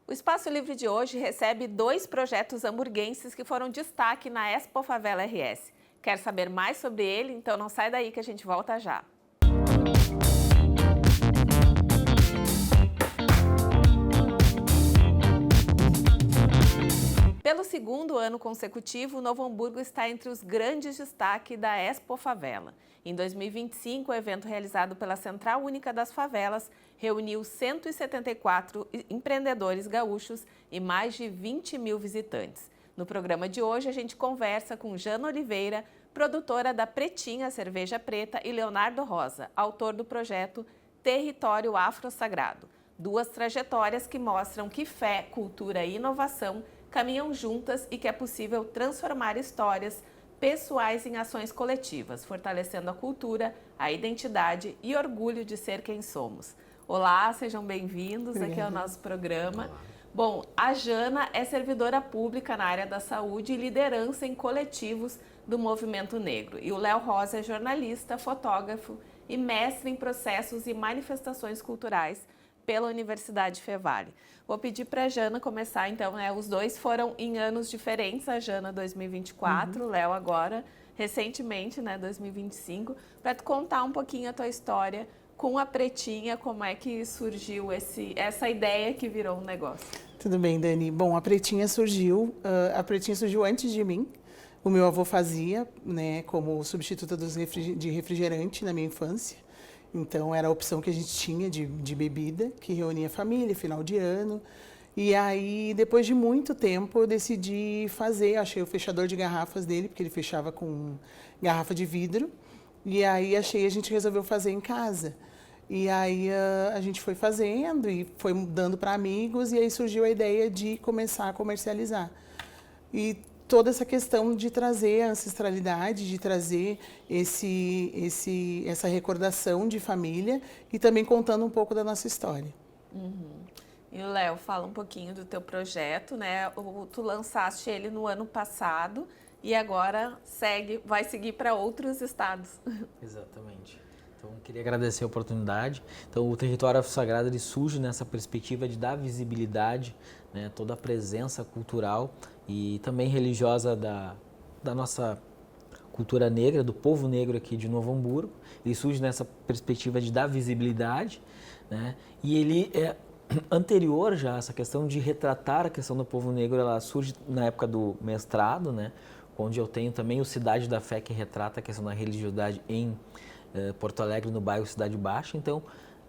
O Espaço Livre de hoje recebe 2 projetos hamburguenses que foram destaque na Expo Favela RS. Quer saber mais sobre ele? Então não sai daí que a gente volta já. Pelo segundo ano consecutivo, o Novo Hamburgo está entre os grandes destaques da Expo Favela. Em 2025, o evento realizado pela Central Única das Favelas reuniu 174 empreendedores gaúchos e mais de 20 mil visitantes. No programa de hoje, a gente conversa com Jana Oliveira, produtora da Pretinha Cerveja Preta, e Leonardo Rosa, autor do projeto Território Afro Sagrado. 2 trajetórias que mostram que fé, cultura e inovação caminham juntas e que é possível transformar histórias pessoais em ações coletivas, fortalecendo a cultura, a identidade e orgulho de ser quem somos. Olá, sejam bem-vindos aqui ao nosso programa. Olá. Bom, a Jana é servidora pública na área da saúde e liderança em coletivos do movimento negro. E o Léo Rosa é jornalista, fotógrafo e mestre em processos e manifestações culturais pela Universidade Fevale. Vou pedir para a Jana começar, então, os dois foram em anos diferentes, a Jana 2024, o Léo agora, recentemente, 2025, para tu contar um pouquinho a tua história com a Pretinha, como é que surgiu essa ideia que virou um negócio. Tudo bem, Dani. Bom, a Pretinha surgiu antes de mim. O meu avô fazia, como substituta de refrigerante na minha infância. Então, era a opção que a gente tinha de bebida, que reunia a família, final de ano. E aí, depois de muito tempo, eu decidi fazer. Achei o fechador de garrafas dele, porque ele fechava com garrafa de vidro. E aí, a gente resolveu fazer em casa. E aí, a gente foi fazendo e foi dando para amigos. E aí, surgiu a ideia de começar a comercializar. E toda essa questão de trazer a ancestralidade, de trazer essa recordação de família e também contando um pouco da nossa história. Uhum. E o Léo, fala um pouquinho do teu projeto, Tu lançaste ele no ano passado e agora vai seguir para outros estados. Exatamente. Então, queria agradecer a oportunidade. Então, o Território Afro Sagrado ele surge nessa perspectiva de dar visibilidade, toda a presença cultural e também religiosa da nossa cultura negra, do povo negro aqui de Novo Hamburgo. Ele surge nessa perspectiva de dar visibilidade, e ele é anterior já, essa questão de retratar a questão do povo negro, ela surge na época do mestrado, onde eu tenho também o Cidade da Fé, que retrata a questão da religiosidade em Porto Alegre, no bairro Cidade Baixa. Então,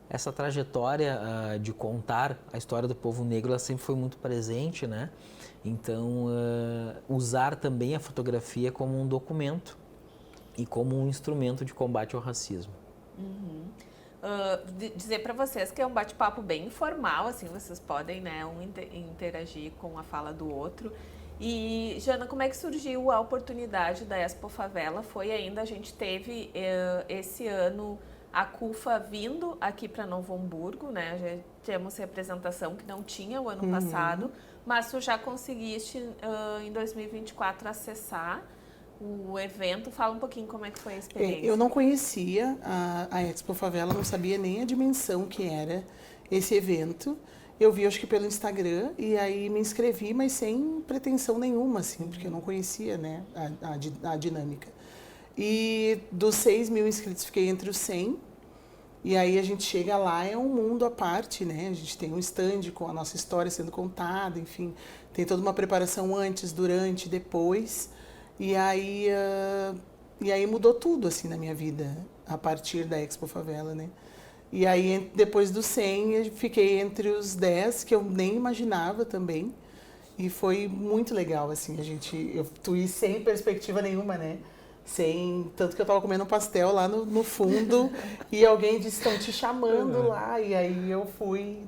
essa trajetória de contar a história do povo negro, ela sempre foi muito presente, Então, usar também a fotografia como um documento e como um instrumento de combate ao racismo. Uhum. Dizer para vocês que é um bate-papo bem informal, assim, vocês podem interagir com a fala do outro. E, Jana, como é que surgiu a oportunidade da Expo Favela? A gente teve esse ano a CUFA vindo aqui para Novo Hamburgo, Já temos representação que não tinha o ano passado, mas tu já conseguiste em 2024 acessar o evento. Fala um pouquinho como é que foi a experiência. Eu não conhecia a Expo Favela, não sabia nem a dimensão que era esse evento. Eu vi, acho que pelo Instagram, e aí me inscrevi, mas sem pretensão nenhuma, assim, porque eu não conhecia, a dinâmica. E dos 6 mil inscritos, fiquei entre os 100. E aí a gente chega lá, é um mundo à parte, A gente tem um stand com a nossa história sendo contada, enfim. Tem toda uma preparação antes, durante, depois. E aí mudou tudo, assim, na minha vida, a partir da Expo Favela, E aí, depois dos 100, eu fiquei entre os 10, que eu nem imaginava também. E foi muito legal, assim, eu fui sem perspectiva nenhuma, tanto que eu estava comendo um pastel lá no fundo e alguém disse, estão te chamando lá. E aí eu fui,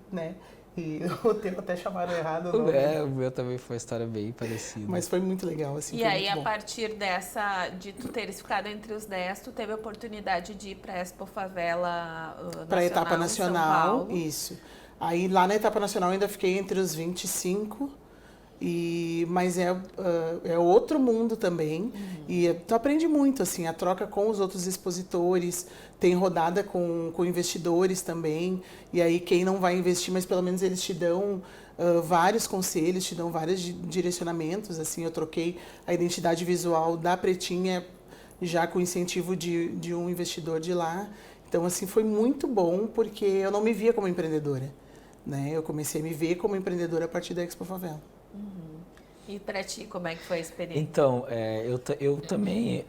E o teu até chamaram errado o nome. O meu também foi uma história bem parecida. Mas foi muito legal, assim. E aí, a partir de tu teres ficado entre os 10, tu teve a oportunidade de ir para a Expo Favela para a etapa nacional, São Paulo. Isso. Aí lá na etapa nacional ainda fiquei entre os 25 Mas é outro mundo também. E tu aprende muito, assim, a troca com os outros expositores, tem rodada com investidores também. E aí quem não vai investir, mas pelo menos eles te dão vários conselhos, te dão vários direcionamentos. Assim, eu troquei a identidade visual da Pretinha já com incentivo de um investidor de lá. Então, assim, foi muito bom, porque eu não me via como empreendedora, né? Eu comecei a me ver como empreendedora a partir da Expo Favela. E para ti, como é que foi a experiência? Então, eu também,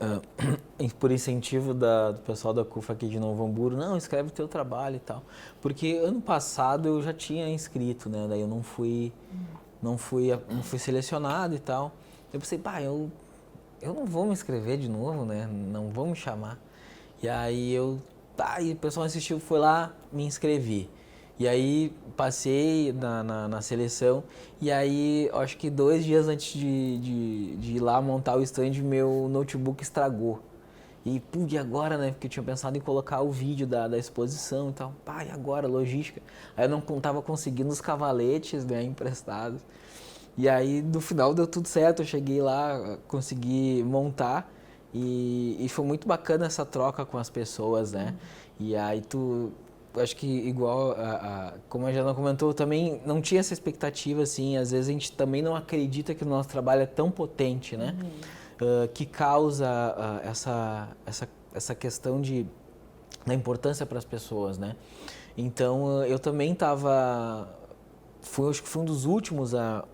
por incentivo do pessoal da CUFA aqui de Novo Hamburgo, não, escreve o teu trabalho e tal. Porque ano passado eu já tinha inscrito, né? Daí eu não fui selecionado e tal. Eu pensei, pá, eu não vou me inscrever de novo, né? Não vão me chamar. E aí o pessoal insistiu, foi lá, me inscrevi. E aí passei na seleção, e aí acho que 2 dias antes de ir lá montar o stand, meu notebook estragou. E pude agora, né? Porque eu tinha pensado em colocar o vídeo da exposição e tal. Pá, e agora, logística? Aí eu não estava conseguindo os cavaletes, né, emprestados. E aí no final deu tudo certo, eu cheguei lá, consegui montar. E foi muito bacana essa troca com as pessoas, né? E aí acho que igual, como a Jana comentou, eu também não tinha essa expectativa, assim, às vezes a gente também não acredita que o nosso trabalho é tão potente, né? Que causa essa questão da importância para as pessoas, né? Então, eu também acho que fui um dos últimos a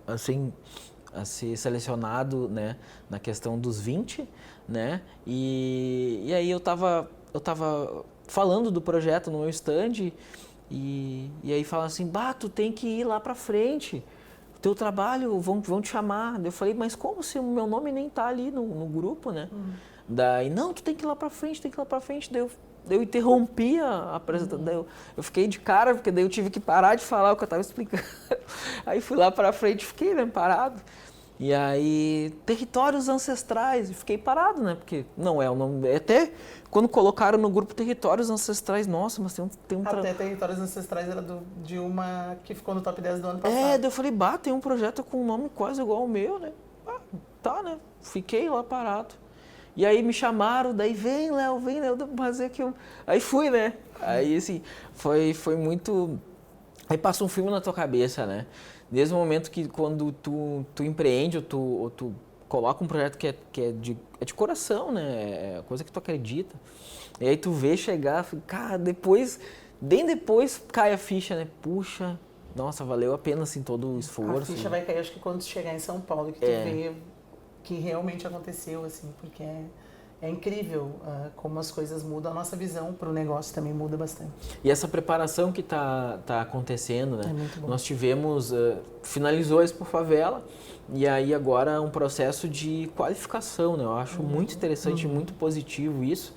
ser selecionado, né, na questão dos 20, né? E aí eu tava falando do projeto no meu stand e aí fala assim, bah, tu tem que ir lá pra frente, teu trabalho, vão te chamar. Eu falei, mas como se o meu nome nem tá ali no grupo, né? Daí, não, tu tem que ir lá pra frente, Daí eu interrompi a apresentação, daí eu fiquei de cara, porque daí eu tive que parar de falar o que eu tava explicando. Aí fui lá pra frente, fiquei, né, parado. E aí, territórios ancestrais, e fiquei parado, né? Porque não é o nome. Até quando colocaram no grupo territórios ancestrais, nossa, mas tem um Até territórios ancestrais era de uma que ficou no top 10 do ano passado. daí eu falei, bah, tem um projeto com um nome quase igual ao meu, né? Ah, tá, né? Fiquei lá parado. E aí me chamaram, daí vem, Léo, mas é que eu. Aí fui, né? Aí assim, foi muito. Aí passa um filme na tua cabeça, né? Desde o momento que quando tu empreende ou tu coloca um projeto que é de coração, né? É coisa que tu acredita. E aí tu vê chegar, cara, bem depois cai a ficha, né? Puxa, nossa, valeu a pena assim todo o esforço. A ficha vai cair, acho que quando tu chegar em São Paulo, que tu vê que realmente aconteceu, assim, porque é incrível como as coisas mudam. A nossa visão para o negócio também muda bastante. E essa preparação que tá acontecendo, né? É muito bom. Nós tivemos, finalizou a Expo Favela e aí agora um processo de qualificação, né? Eu acho muito interessante, muito positivo isso,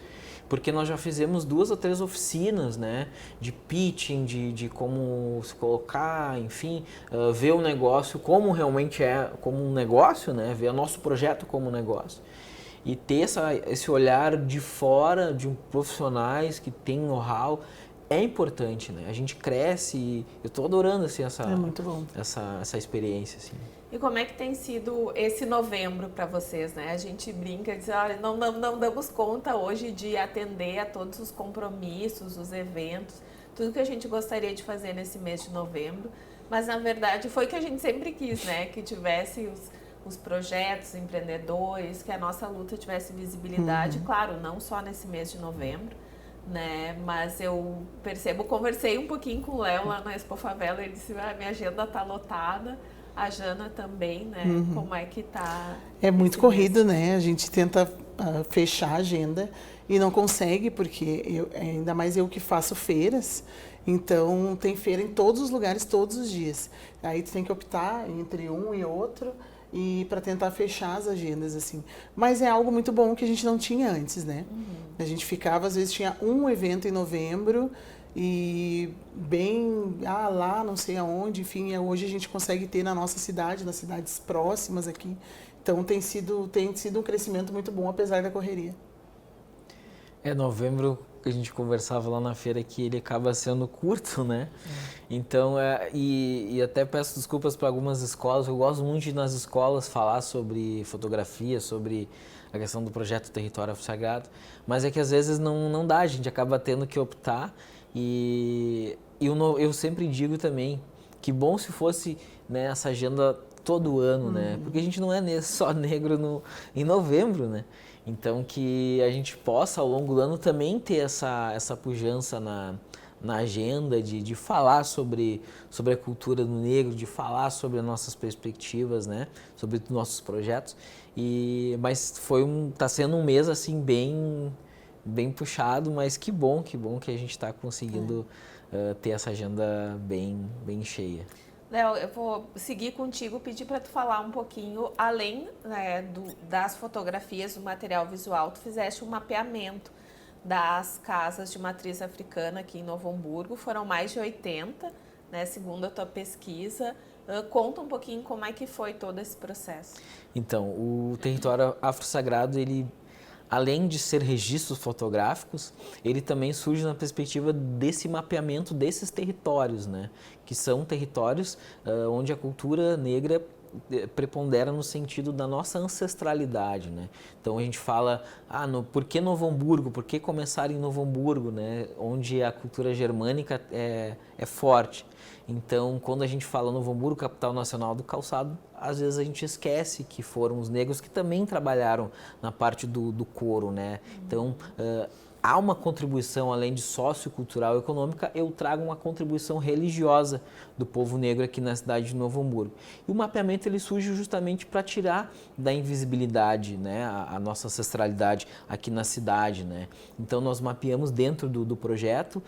porque nós já fizemos 2 ou 3 oficinas, né? De pitching, de como se colocar, enfim, ver o negócio como realmente é, como um negócio, né? Ver o nosso projeto como um negócio. E ter esse olhar de fora, de profissionais que têm know-how, é importante, né? A gente cresce e eu estou adorando assim, É muito bom. essa experiência. Assim. E como é que tem sido esse novembro para vocês, né? A gente brinca e diz, olha, não damos conta hoje de atender a todos os compromissos, os eventos, tudo que a gente gostaria de fazer nesse mês de novembro, mas na verdade foi o que a gente sempre quis, né? Que tivesse os projetos, empreendedores, que a nossa luta tivesse visibilidade, claro, não só nesse mês de novembro, né? Mas eu conversei um pouquinho com o Léo lá na Expo Favela, ele disse, minha agenda tá lotada, a Jana também, né? Como é que tá? É muito corrido, né? A gente tenta fechar a agenda e não consegue, porque ainda mais eu que faço feiras, então tem feira em todos os lugares, todos os dias. Aí tu tem que optar entre um e outro, e para tentar fechar as agendas, assim. Mas é algo muito bom que a gente não tinha antes, né? A gente ficava, às vezes tinha um evento em novembro e bem, lá não sei aonde, enfim, hoje a gente consegue ter na nossa cidade, nas cidades próximas aqui. Então tem sido um crescimento muito bom, apesar da correria. Novembro que a gente conversava lá na feira, que ele acaba sendo curto, né? Então, e até peço desculpas para algumas escolas, eu gosto muito de ir nas escolas falar sobre fotografia, sobre a questão do projeto Território Sagrado, mas é que às vezes não dá, a gente acaba tendo que optar e eu sempre digo também que bom se fosse, né, essa agenda todo ano, né? Porque a gente não é só negro em novembro, né? Então que a gente possa ao longo do ano também ter essa pujança na agenda de falar sobre a cultura do negro, de falar sobre as nossas perspectivas, né? Sobre os nossos projetos. Mas tá sendo um mês assim bem puxado, mas que bom que a gente está conseguindo ter essa agenda bem cheia. Léo, eu vou seguir contigo, pedir para tu falar um pouquinho, além, né, das fotografias, do material visual, tu fizeste um mapeamento das casas de matriz africana aqui em Novo Hamburgo, foram mais de 80, né, segundo a tua pesquisa. Conta um pouquinho como é que foi todo esse processo. Então, o território afro-sagrado, ele, além de ser registros fotográficos, ele também surge na perspectiva desse mapeamento desses territórios, né? Que são territórios onde a cultura negra prepondera no sentido da nossa ancestralidade, né? Então a gente fala, por que Novo Hamburgo? Por que começar em Novo Hamburgo, né? Onde a cultura germânica é forte. Então, quando a gente fala Novo Hamburgo, capital nacional do calçado, às vezes a gente esquece que foram os negros que também trabalharam na parte do couro, né? Então, há uma contribuição, além de sociocultural e econômica, eu trago uma contribuição religiosa do povo negro aqui na cidade de Novo Hamburgo. E o mapeamento ele surge justamente para tirar da invisibilidade, né, a nossa ancestralidade aqui na cidade, né? Então, nós mapeamos dentro do projeto,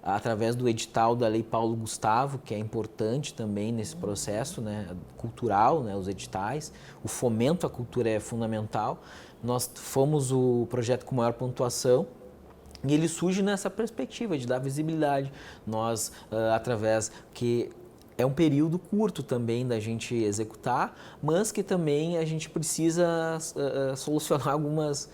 através do edital da Lei Paulo Gustavo, que é importante também nesse processo, né, cultural, né, os editais, o fomento à cultura é fundamental. Nós fomos o projeto com maior pontuação e ele surge nessa perspectiva de dar visibilidade. Nós, através que é um período curto também da gente executar, mas que também a gente precisa solucionar algumas...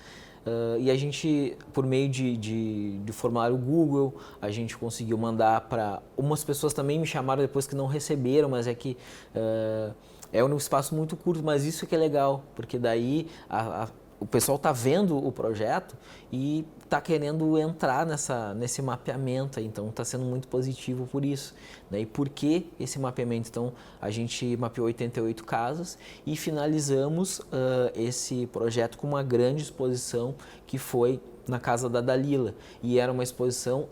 e a gente, por meio de formulário Google, a gente conseguiu mandar para... Umas pessoas também me chamaram depois que não receberam, mas é que é um espaço muito curto, mas isso que é legal, porque daí o pessoal está vendo o projeto e está querendo entrar nesse mapeamento, então está sendo muito positivo por isso, né? E por que esse mapeamento? Então, a gente mapeou 88 casas e finalizamos esse projeto com uma grande exposição que foi na casa da Dalila, e é uma exposição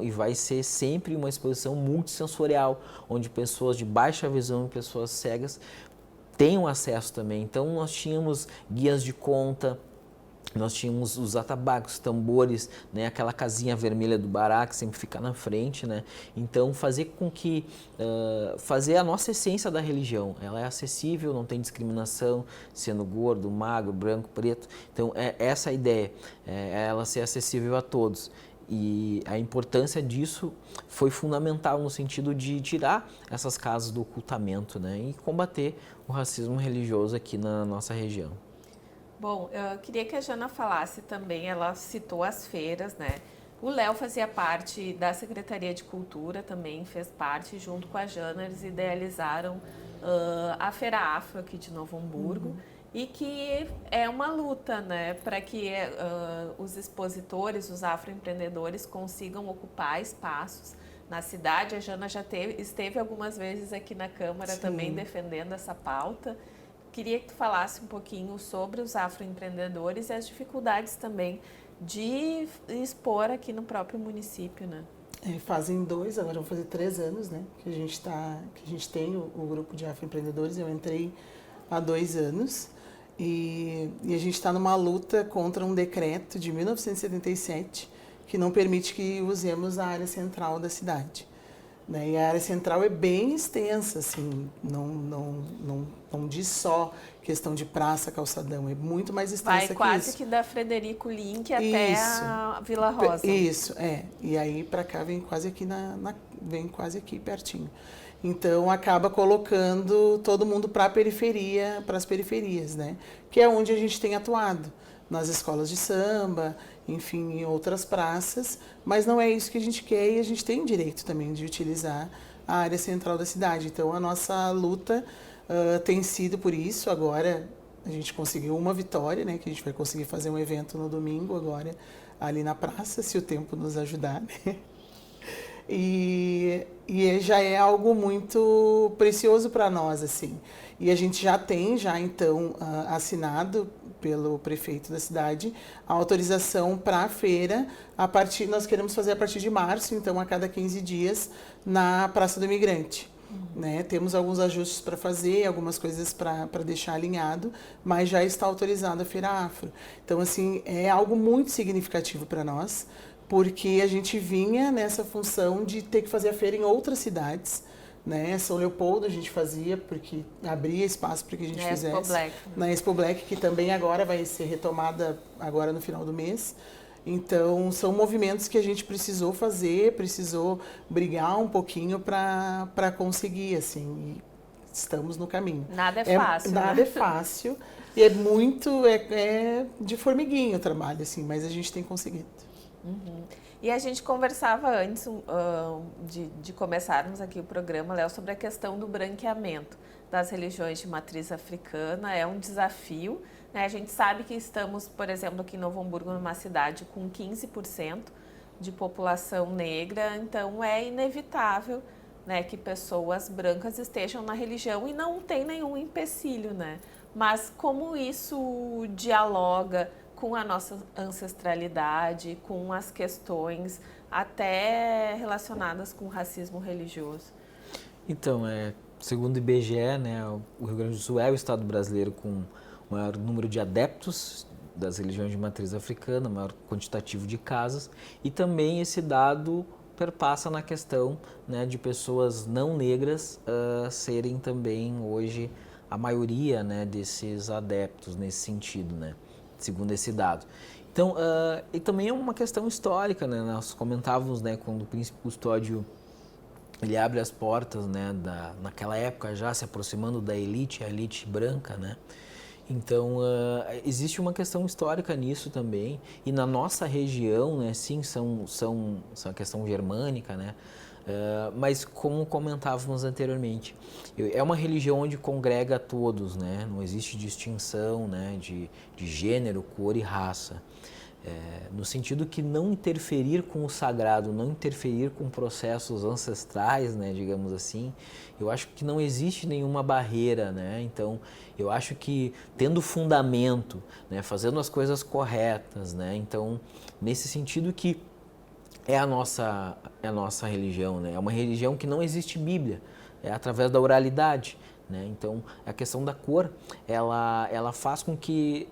e vai ser sempre uma exposição multissensorial, onde pessoas de baixa visão e pessoas cegas tenham acesso também. Então nós tínhamos guias de conta, nós tínhamos os atabaques, tambores, né, aquela casinha vermelha do Bará que sempre fica na frente, né? Então fazer com que fazer a nossa essência da religião, ela é acessível, não tem discriminação, sendo gordo, magro, branco, preto. Então essa a ideia, ela ser acessível a todos. E a importância disso foi fundamental no sentido de tirar essas casas do ocultamento, né, e combater o racismo religioso aqui na nossa região. Bom, eu queria que a Jana falasse também, ela citou as feiras, né? O Léo fazia parte da Secretaria de Cultura, também fez parte, junto com a Jana, eles idealizaram a Feira Afro aqui de Novo Hamburgo. E que é uma luta, né, para que os expositores, os afroempreendedores consigam ocupar espaços na cidade. A Jana já esteve algumas vezes aqui na Câmara Sim. também defendendo essa pauta. Queria que tu falasse um pouquinho sobre os afroempreendedores e as dificuldades também de expor aqui no próprio município, né? Agora vão fazer 3 anos, né, que a gente tem o grupo de afroempreendedores. Eu entrei há 2 anos. E a gente está numa luta contra um decreto de 1977 que não permite que usemos a área central da cidade, né? E a área central é bem extensa, assim, não diz só questão de praça, calçadão, é muito mais extensa que isso. Vai quase que da Frederico Link até a Vila Rosa. Isso, e aí para cá vem quase aqui pertinho. Então, acaba colocando todo mundo para as periferias, né? Que é onde a gente tem atuado, nas escolas de samba enfim, em outras praças, mas não é isso que a gente quer e a gente tem direito também de utilizar a área central da cidade. Então, a nossa luta tem sido por isso. Agora, a gente conseguiu uma vitória, né, que a gente vai conseguir fazer um evento no domingo agora, ali na praça, se o tempo nos ajudar, né? E já é algo muito precioso para nós, assim. E a gente já tem, então, assinado pelo prefeito da cidade a autorização para a feira. Nós queremos fazer a partir de março, então, a cada 15 dias, na Praça do Imigrante. Né? Temos alguns ajustes para fazer, algumas coisas para deixar alinhado, mas já está autorizada a Feira Afro. Então, assim, é algo muito significativo para nós, porque a gente vinha nessa função de ter que fazer a feira em outras cidades, né? São Leopoldo a gente fazia, porque abria espaço para que a gente fizesse. Expo Black. Na Expo Black, que também agora vai ser retomada agora no final do mês. Então, são movimentos que a gente precisou fazer, precisou brigar um pouquinho para conseguir, assim, e estamos no caminho. Nada é fácil, Nada né? é fácil, e é muito, é de formiguinha o trabalho, assim, mas a gente tem conseguido. Uhum. E a gente conversava antes de começarmos aqui o programa, Léo, sobre a questão do branqueamento das religiões de matriz africana. É um desafio, né? A gente sabe que estamos, por exemplo, aqui em Novo Hamburgo, numa cidade com 15% de população negra, então é inevitável, né, que pessoas brancas estejam na religião e não tem nenhum empecilho, né? Mas como isso dialoga com a nossa ancestralidade, com as questões até relacionadas com o racismo religioso? Então, segundo o IBGE, né, o Rio Grande do Sul é o estado brasileiro com o maior número de adeptos das religiões de matriz africana, maior quantitativo de casas, e também esse dado perpassa na questão, né, de pessoas não negras serem também hoje a maioria, né, desses adeptos nesse sentido, né, segundo esse dado. Então, e também é uma questão histórica, né, nós comentávamos, né, quando o Príncipe Custódio ele abre as portas, né, naquela época já se aproximando da elite, a elite branca, né. Então, existe uma questão histórica nisso também, e na nossa região, né, sim, são a questão germânica, né, mas como comentávamos anteriormente, é uma religião onde congrega todos, né, não existe distinção, né, de gênero, cor e raça. No sentido que não interferir com o sagrado, não interferir com processos ancestrais, né, digamos assim, eu acho que não existe nenhuma barreira, né? Então, eu acho que tendo fundamento, né, fazendo as coisas corretas, né? Então, nesse sentido que é a nossa religião, né? É uma religião que não existe Bíblia, é através da oralidade, né? Então, a questão da cor, ela faz com que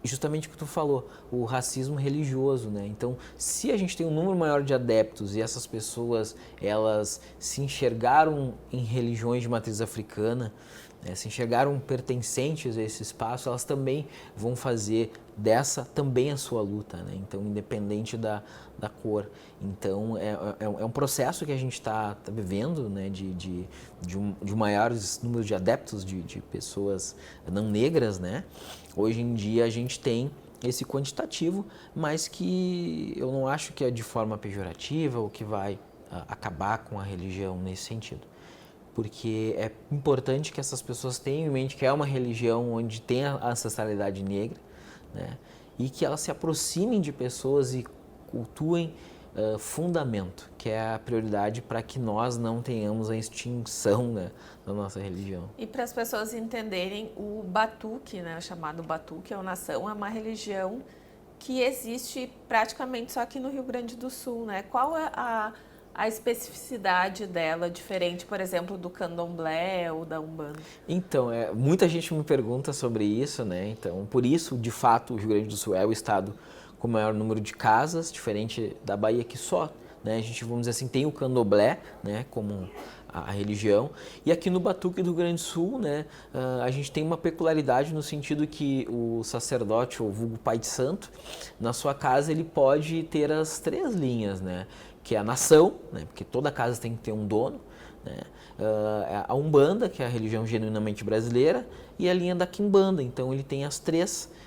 justamente o que tu falou, o racismo religioso, né? Então, se a gente tem um número maior de adeptos e essas pessoas, elas se enxergaram em religiões de matriz africana, né, se enxergaram pertencentes a esse espaço, elas também vão fazer dessa também a sua luta, né? Então, independente da cor. Então, é um processo que a gente está vivendo, né, de maiores números de adeptos, de pessoas não negras, né? Hoje em dia a gente tem esse quantitativo, mas que eu não acho que é de forma pejorativa ou que vai acabar com a religião nesse sentido. Porque é importante que essas pessoas tenham em mente que é uma religião onde tem a ancestralidade negra, né? E que elas se aproximem de pessoas e cultuem fundamento, que é a prioridade para que nós não tenhamos a extinção, né, da nossa religião. E para as pessoas entenderem, o Batuque, né, o chamado Batuque, ou Nação, é uma religião que existe praticamente só aqui no Rio Grande do Sul, né? Qual é a especificidade dela, diferente, por exemplo, do Candomblé ou da Umbanda? Então, muita gente me pergunta sobre isso, né? Então, por isso, de fato, o Rio Grande do Sul é o estado com o maior número de casas, diferente da Bahia, que só, né, a gente, vamos dizer assim, tem o Candomblé, né, como a religião, e aqui no Batuque do Rio Grande do Sul, né, a gente tem uma peculiaridade no sentido que o sacerdote, ou vulgo pai de santo, na sua casa ele pode ter as 3 linhas, né, que é a nação, né, porque toda casa tem que ter um dono, né, a Umbanda, que é a religião genuinamente brasileira, e a linha da Quimbanda. Então ele tem as 3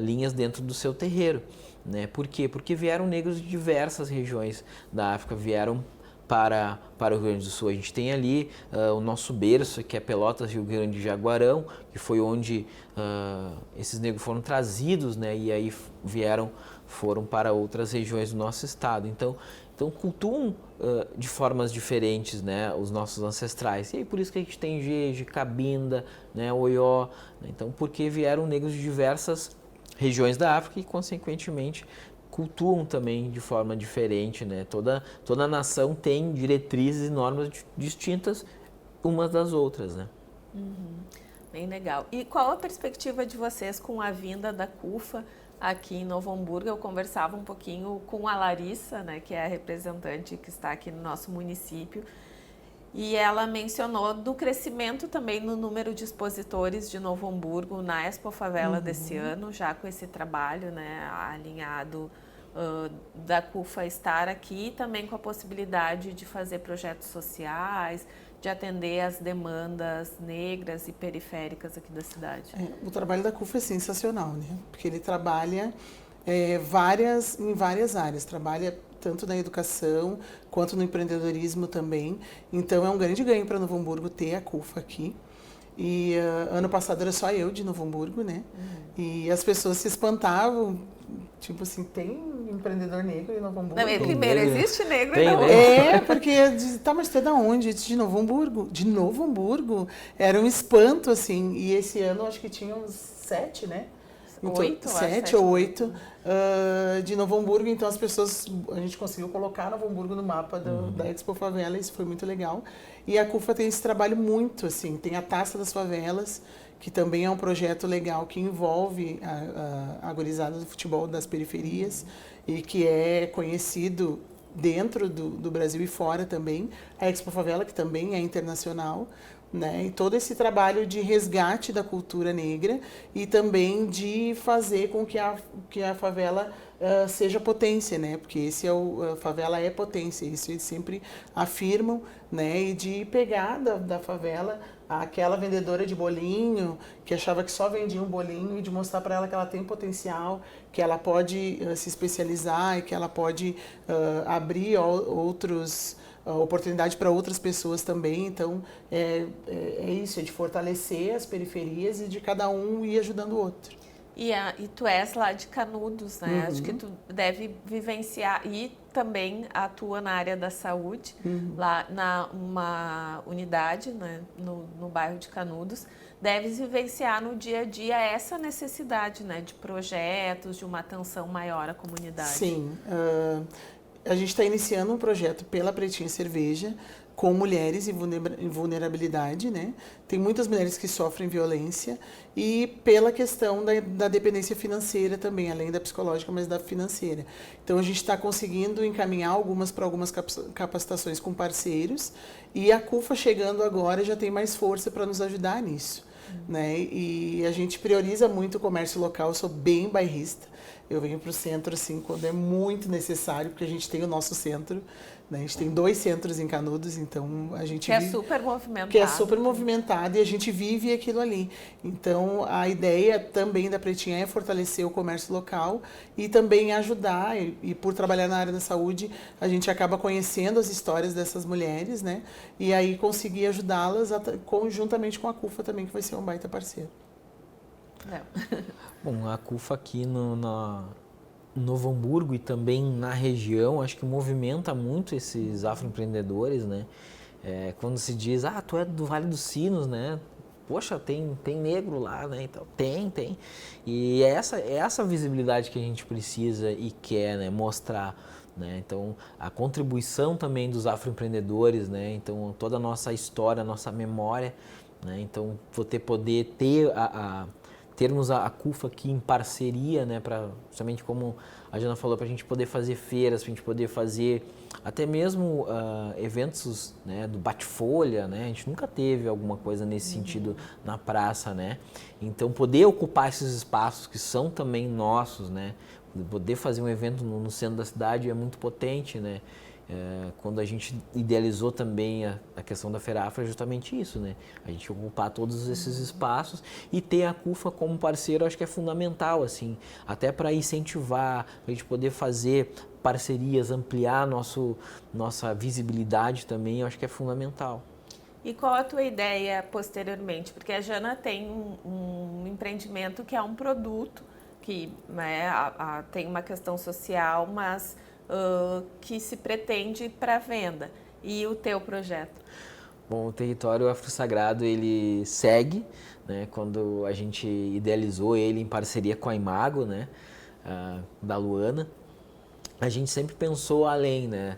linhas dentro do seu terreiro, né? Por quê? Porque vieram negros de diversas regiões da África, vieram para o Rio Grande do Sul. A gente tem ali o nosso berço, que é Pelotas, Rio Grande e Jaguarão, que foi onde esses negros foram trazidos, né? E aí foram para outras regiões do nosso estado. Então cultuam de formas diferentes, né, os nossos ancestrais. E aí por isso que a gente tem Jeje, Cabinda, né, Oió. Né? Então porque vieram negros de diversas regiões da África e, consequentemente, cultuam também de forma diferente, né? Toda nação tem diretrizes e normas distintas umas das outras, né? Bem legal. E qual a perspectiva de vocês com a vinda da CUFA aqui em Novo Hamburgo? Eu conversava um pouquinho com a Larissa, né, que é a representante que está aqui no nosso município, e ela mencionou do crescimento também no número de expositores de Novo Hamburgo na Expo Favela desse ano, já com esse trabalho, né, alinhado da CUFA estar aqui, e também com a possibilidade de fazer projetos sociais, de atender as demandas negras e periféricas aqui da cidade. O trabalho da CUFA é sensacional, né? Porque ele trabalha em várias áreas, trabalha tanto na educação quanto no empreendedorismo também. Então é um grande ganho para Novo Hamburgo ter a CUFA aqui. E ano passado era só eu de Novo Hamburgo, né? E as pessoas se espantavam, tipo assim, tem empreendedor negro em Novo Hamburgo? Não, primeiro, existe negro tem, e não. né? Porque, tá, mas tu é da onde? Eu disse, de Novo Hamburgo. De Novo Hamburgo? Era um espanto, assim. E esse ano, acho que tinha uns 7, né? Então, 8, 7 ou 8 de Novo Hamburgo. Então, a gente conseguiu colocar Novo Hamburgo no mapa da Expo Favela. Isso foi muito legal. E a CUFA tem esse trabalho muito, assim. Tem a Taça das Favelas, que também é um projeto legal que envolve a gurizada do futebol das periferias e que é conhecido dentro do Brasil e fora também. A Expo Favela, que também é internacional, né? E todo esse trabalho de resgate da cultura negra e também de fazer com que a favela seja potência, né? Porque a favela é potência, isso eles sempre afirmam, né? E de pegar da favela aquela vendedora de bolinho que achava que só vendia um bolinho e de mostrar para ela que ela tem potencial, que ela pode se especializar e que ela pode abrir oportunidade para outras pessoas também. Então é isso, é de fortalecer as periferias e de cada um ir ajudando o outro. E tu és lá de Canudos, né? Acho que tu deve vivenciar e também atua na área da saúde, lá uma unidade, né? no bairro de Canudos. Deves vivenciar no dia a dia essa necessidade, né? De projetos, de uma atenção maior à comunidade. Sim, a gente está iniciando um projeto pela Pretinha Cerveja com mulheres em vulnerabilidade, né? Tem muitas mulheres que sofrem violência e pela questão da dependência financeira também, além da psicológica, mas da financeira. Então a gente está conseguindo encaminhar para algumas capacitações com parceiros e a CUFA chegando agora já tem mais força para nos ajudar nisso, né? E a gente prioriza muito o comércio local, eu sou bem bairrista. Eu venho para o centro assim quando é muito necessário, porque a gente tem o nosso centro, né? A gente tem 2 centros em Canudos, então a gente é super movimentado. Que é super movimentado e a gente vive aquilo ali. Então a ideia também da Pretinha é fortalecer o comércio local e também ajudar, e por trabalhar na área da saúde, a gente acaba conhecendo as histórias dessas mulheres, né? E aí conseguir ajudá-las conjuntamente com a CUFA também, que vai ser um baita parceiro. Bom, a CUFA aqui no Novo Hamburgo e também na região, acho que movimenta muito esses afroempreendedores, né? Quando se diz, tu é do Vale dos Sinos, né? Poxa, tem negro lá, né? Então, tem. E é essa visibilidade que a gente precisa e quer, né, mostrar, né? Então, a contribuição também dos afroempreendedores, né? Então, toda a nossa história, a nossa memória, né? Então, poder termos a CUFA aqui em parceria, né, justamente como a Jana falou, para a gente poder fazer feiras, para a gente poder fazer até mesmo eventos, né, do bate-folha, né, a gente nunca teve alguma coisa nesse sentido na praça, né, então poder ocupar esses espaços que são também nossos, né, poder fazer um evento no centro da cidade é muito potente, né. Quando a gente idealizou também a questão da Feira Afro, é justamente isso, né? A gente ocupar todos esses espaços e ter a CUFA como parceiro, acho que é fundamental, assim, até para incentivar, para a gente poder fazer parcerias, ampliar nossa visibilidade também, eu acho que é fundamental. E qual a tua ideia posteriormente? Porque a Jana tem um empreendimento que é um produto que, né, tem uma questão social, mas que se pretende para venda. E o teu projeto? Bom, o Território Afro-Sagrado, ele segue, né, quando a gente idealizou ele em parceria com a Imago, né, da Luana, a gente sempre pensou além, né,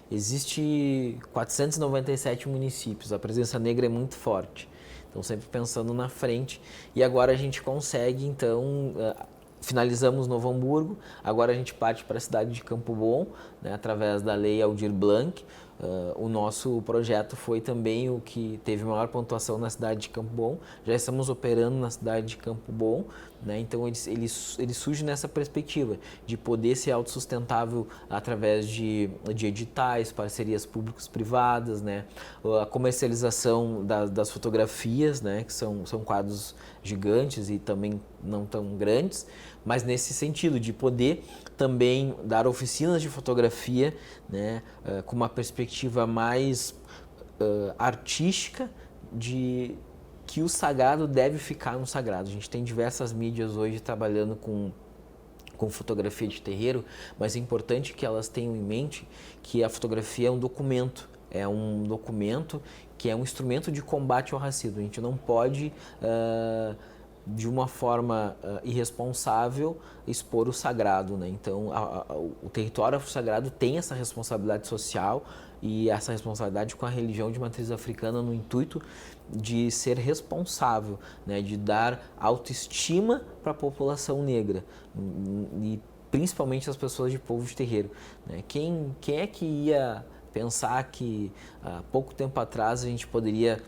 existe 497 municípios, a presença negra é muito forte, então sempre pensando na frente, e agora a gente consegue, então, finalizamos Novo Hamburgo, agora a gente parte para a cidade de Campo Bom, né, através da Lei Aldir Blanc. O nosso projeto foi também o que teve maior pontuação na cidade de Campo Bom. Já estamos operando na cidade de Campo Bom, né? Então ele surge nessa perspectiva de poder ser autossustentável através de editais, parcerias públicos-privadas, né? A comercialização das fotografias, né? Que são quadros gigantes e também não tão grandes, mas nesse sentido de poder também dar oficinas de fotografia, né, com uma perspectiva mais artística de que o sagrado deve ficar no sagrado. A gente tem diversas mídias hoje trabalhando com fotografia de terreiro, mas é importante que elas tenham em mente que a fotografia é um documento que é um instrumento de combate ao racismo. A gente não pode de uma forma irresponsável expor o sagrado, né? Então o território afro-sagrado tem essa responsabilidade social e essa responsabilidade com a religião de matriz africana no intuito de ser responsável, né? De dar autoestima para a população negra e principalmente as pessoas de povo de terreiro, né? Quem é que ia pensar que há pouco tempo atrás a gente poderia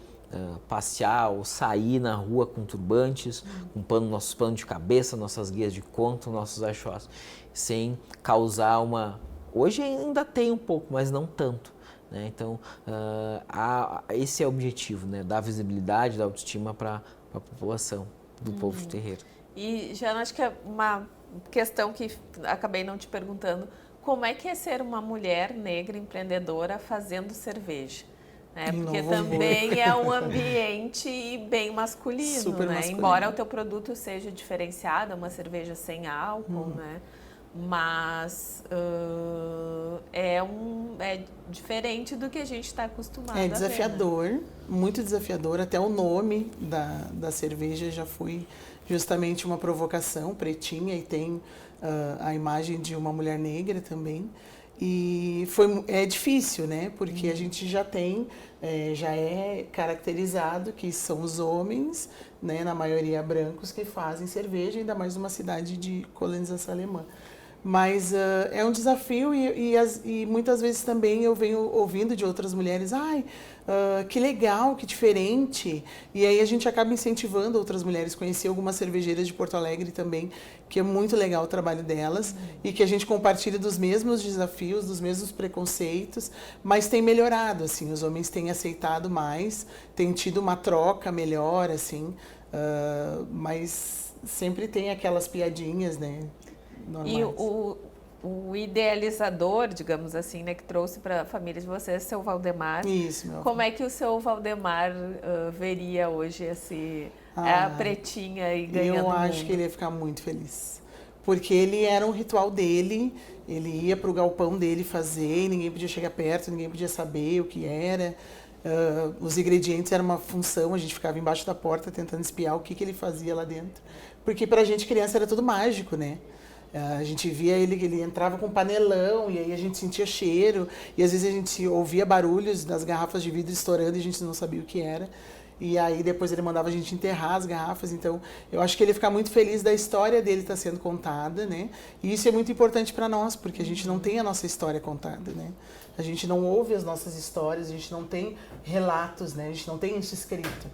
passear ou sair na rua com turbantes, com nossos panos de cabeça, nossas guias de conto, nossos achós, sem causar uma... Hoje ainda tem um pouco, mas não tanto, né? Então, esse é o objetivo, né? Dar visibilidade, dar autoestima para a população do povo de terreiro. E já acho que é uma questão que acabei não te perguntando, como é que é ser uma mulher negra empreendedora fazendo cerveja? Porque também é um ambiente bem masculino, super né? masculino. Embora o teu produto seja diferenciado, é uma cerveja sem álcool, né? Mas é diferente do que a gente está acostumado a ver, né? Desafiador, muito desafiador. Até o nome da cerveja já foi justamente uma provocação, pretinha, e tem a imagem de uma mulher negra também. E é difícil, né? Porque a gente já tem, já é caracterizado que são os homens, né, na maioria brancos, que fazem cerveja, ainda mais numa cidade de colonização alemã. Mas é um desafio e muitas vezes também eu venho ouvindo de outras mulheres, que legal, que diferente. E aí a gente acaba incentivando outras mulheres. Conheci algumas cervejeiras de Porto Alegre também, que é muito legal o trabalho delas e que a gente compartilha dos mesmos desafios, dos mesmos preconceitos, mas tem melhorado, assim, os homens têm aceitado mais, têm tido uma troca melhor, assim, mas sempre tem aquelas piadinhas, né? Normais. E o idealizador, digamos assim, né, que trouxe para a família de vocês, é o seu Valdemar. Isso, meu Como é que o seu Valdemar veria hoje a pretinha e ganhando Eu o acho mundo? que ele ia ficar muito feliz. Porque ele era um ritual dele, ele ia pro galpão dele fazer, e ninguém podia chegar perto, ninguém podia saber o que era. Os ingredientes eram uma função, a gente ficava embaixo da porta tentando espiar o que ele fazia lá dentro. Porque pra gente criança era tudo mágico, né? A gente via ele entrava com um panelão e aí a gente sentia cheiro e às vezes a gente ouvia barulhos das garrafas de vidro estourando e a gente não sabia o que era. E aí depois ele mandava a gente enterrar as garrafas. Então eu acho que ele ia ficar muito feliz da história dele estar sendo contada, né? E isso é muito importante para nós, porque a gente não tem a nossa história contada, né? A gente não ouve as nossas histórias, a gente não tem relatos, né? A gente não tem isso escrito.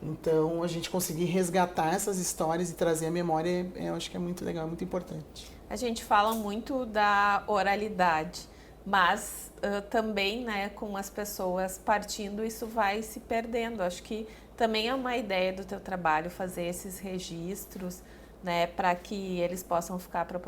Então, a gente conseguir resgatar essas histórias e trazer a memória, eu acho que é muito legal, muito importante. A gente fala muito da oralidade, mas também, né, com as pessoas partindo, isso vai se perdendo. Acho que também é uma ideia do teu trabalho fazer esses registros, né, para que eles possam ficar para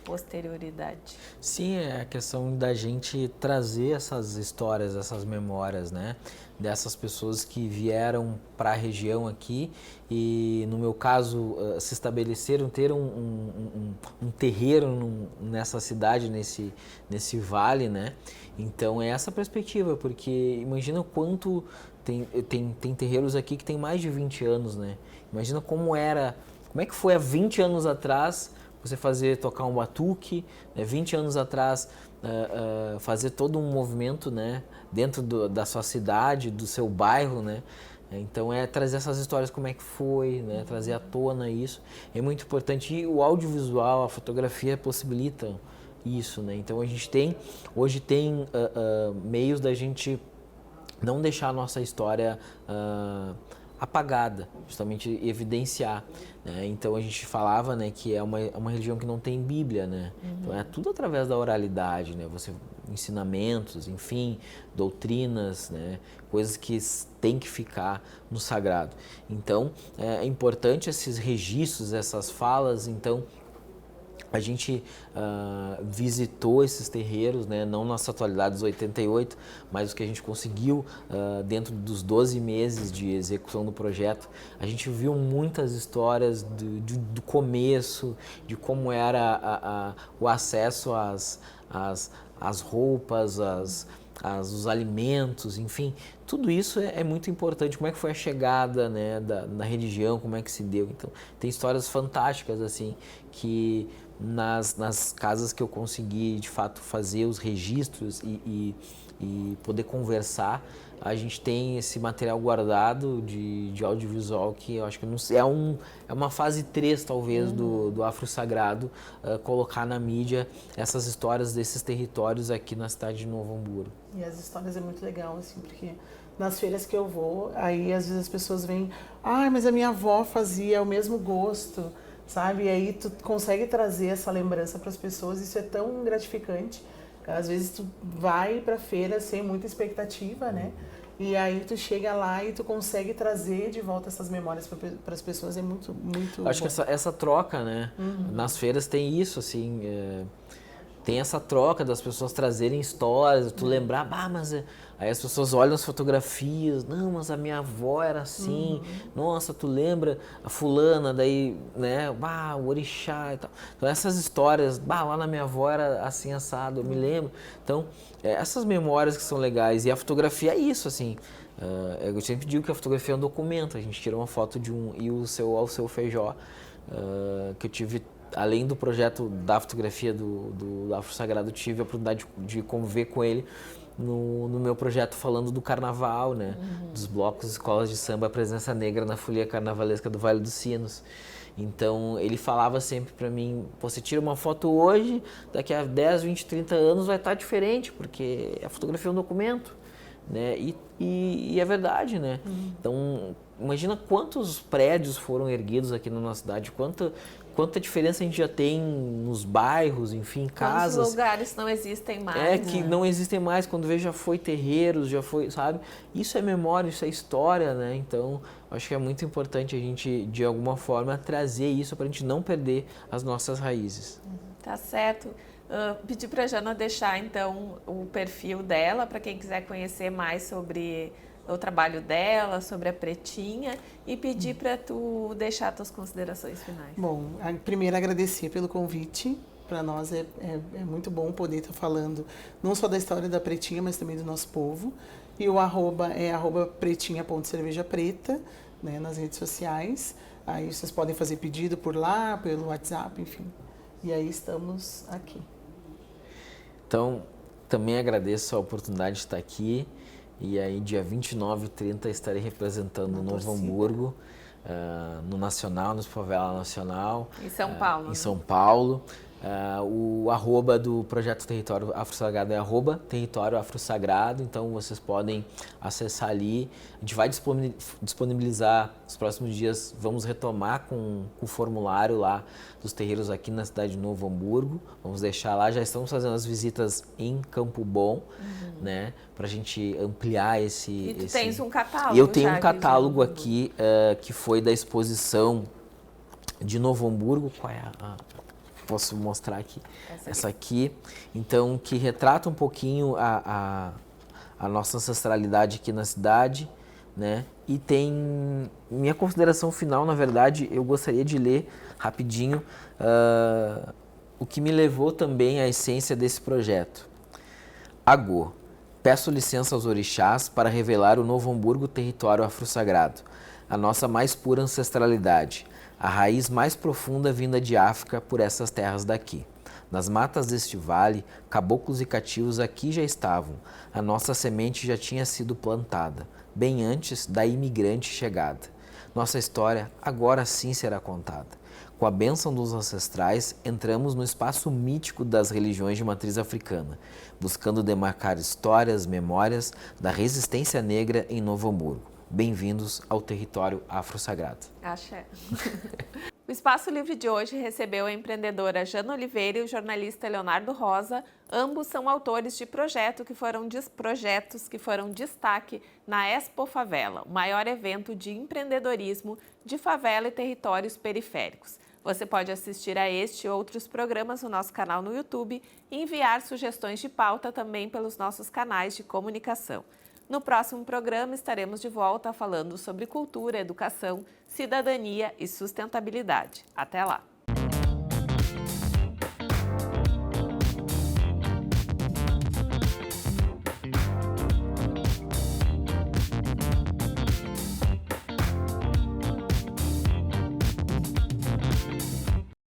posterioridade. Sim, é a questão da gente trazer essas histórias, essas memórias, né? Dessas pessoas que vieram para a região aqui e, no meu caso, se estabeleceram, ter um terreiro nessa cidade, nesse vale, né? Então, é essa perspectiva, porque imagina quanto tem terreiros aqui que tem mais de 20 anos, né? Imagina como é que foi há 20 anos atrás você tocar um batuque, né? 20 anos atrás fazer todo um movimento, né? Dentro da sua cidade, do seu bairro, né? Então é trazer essas histórias, como é que foi, né? Trazer à tona isso. É muito importante. E o audiovisual, a fotografia possibilitam isso, né? Então a gente hoje tem meios da gente não deixar a nossa história apagada, justamente evidenciar, né? Então a gente falava, né, que é uma religião que não tem Bíblia, né? Então é tudo através da oralidade, né? Ensinamentos, enfim, doutrinas, né? Coisas que têm que ficar no sagrado. Então é importante esses registros, essas falas. Então a gente visitou esses terreiros, né? Não nas atualidades 88, mas o que a gente conseguiu dentro dos 12 meses de execução do projeto. A gente viu muitas histórias do começo, de como era o acesso às roupas, os alimentos, enfim, tudo isso é muito importante. Como é que foi a chegada, né, da religião, como é que se deu. Então, tem histórias fantásticas, assim, que nas casas que eu consegui, de fato, fazer os registros e poder conversar, a gente tem esse material guardado de audiovisual que eu acho que não sei, é uma fase 3, talvez, do Afro Sagrado, colocar na mídia essas histórias desses territórios aqui na cidade de Novo Hamburgo. E as histórias é muito legal, assim, porque nas feiras que eu vou, aí às vezes as pessoas vêm, mas a minha avó fazia o mesmo gosto, sabe? E aí tu consegue trazer essa lembrança para as pessoas, isso é tão gratificante. Às vezes tu vai para a feira sem muita expectativa, né? E aí tu chega lá e tu consegue trazer de volta essas memórias para as pessoas, é muito, muito Acho bom. que essa troca, né? Nas feiras tem isso, assim, tem essa troca das pessoas trazerem histórias, tu lembrar, mas aí as pessoas olham as fotografias, não, mas a minha avó era assim, nossa, tu lembra a fulana, daí, né, o orixá e tal. Então essas histórias, lá na minha avó era assim assado, eu me lembro. Então, essas memórias que são legais, e a fotografia é isso, assim, eu sempre digo que a fotografia é um documento, a gente tira uma foto de e o seu Feijó, que eu tive. Além do projeto da fotografia do Afro Sagrado, tive a oportunidade de conviver com ele no meu projeto falando do carnaval, né? Dos blocos, escolas de samba, a presença negra na folia carnavalesca do Vale dos Sinos. Então, ele falava sempre para mim, você tira uma foto hoje, daqui a 10, 20, 30 anos vai estar diferente, porque a fotografia é um documento, né? E é verdade, né? Então, imagina quantos prédios foram erguidos aqui na nossa cidade, quanta diferença a gente já tem nos bairros, enfim, casas. Quantos lugares não existem mais. Que não existem mais, quando vê já foi terreiros, já foi, sabe? Isso é memória, isso é história, né? Então, acho que é muito importante a gente, de alguma forma, trazer isso para a gente não perder as nossas raízes. Tá certo. Pedir para a Jana deixar, então, o perfil dela, para quem quiser conhecer mais sobre o trabalho dela, sobre a Pretinha, e pedir para tu deixar tuas considerações finais. Bom, primeiro agradecer pelo convite. Para nós é muito bom poder estar falando não só da história da Pretinha, mas também do nosso povo. E o arroba é @pretinha.cervejapreta, né, nas redes sociais. Aí vocês podem fazer pedido por lá, pelo WhatsApp, enfim. E aí estamos aqui. Então, também agradeço a oportunidade de estar aqui. E aí, dia 29 e 30, estarei representando Novo Hamburgo, no Nacional, no Expo Favela Nacional. Em São Paulo. Em São Paulo. O arroba do Projeto Território Afro-Sagrado é @Território Afro-Sagrado, então vocês podem acessar ali. A gente vai disponibilizar nos próximos dias, vamos retomar com o formulário lá dos terreiros aqui na cidade de Novo Hamburgo. Vamos deixar lá, já estamos fazendo as visitas em Campo Bom, né, para a gente ampliar esse... E tu tens um catálogo? E eu tenho já um catálogo aqui que foi da exposição de Novo Hamburgo. Qual é posso mostrar aqui? Essa aqui. Então, que retrata um pouquinho a nossa ancestralidade aqui na cidade, né? E tem minha consideração final, na verdade, eu gostaria de ler rapidinho o que me levou também à essência desse projeto. Agô, peço licença aos orixás para revelar o Novo Hamburgo Território Afro-Sagrado, a nossa mais pura ancestralidade, a raiz mais profunda vinda de África por essas terras daqui. Nas matas deste vale, caboclos e cativos aqui já estavam, a nossa semente já tinha sido plantada, bem antes da imigrante chegada. Nossa história agora sim será contada. Com a bênção dos ancestrais, entramos no espaço mítico das religiões de matriz africana, buscando demarcar histórias, memórias da resistência negra em Novo Hamburgo. Bem-vindos ao Território Afro-Sagrado. Axé. O Espaço Livre de hoje recebeu a empreendedora Jana Oliveira e o jornalista Leonardo Rosa. Ambos são autores de projetos que foram destaque na Expo Favela, o maior evento de empreendedorismo de favela e territórios periféricos. Você pode assistir a este e outros programas no nosso canal no YouTube e enviar sugestões de pauta também pelos nossos canais de comunicação. No próximo programa estaremos de volta falando sobre cultura, educação, cidadania e sustentabilidade. Até lá!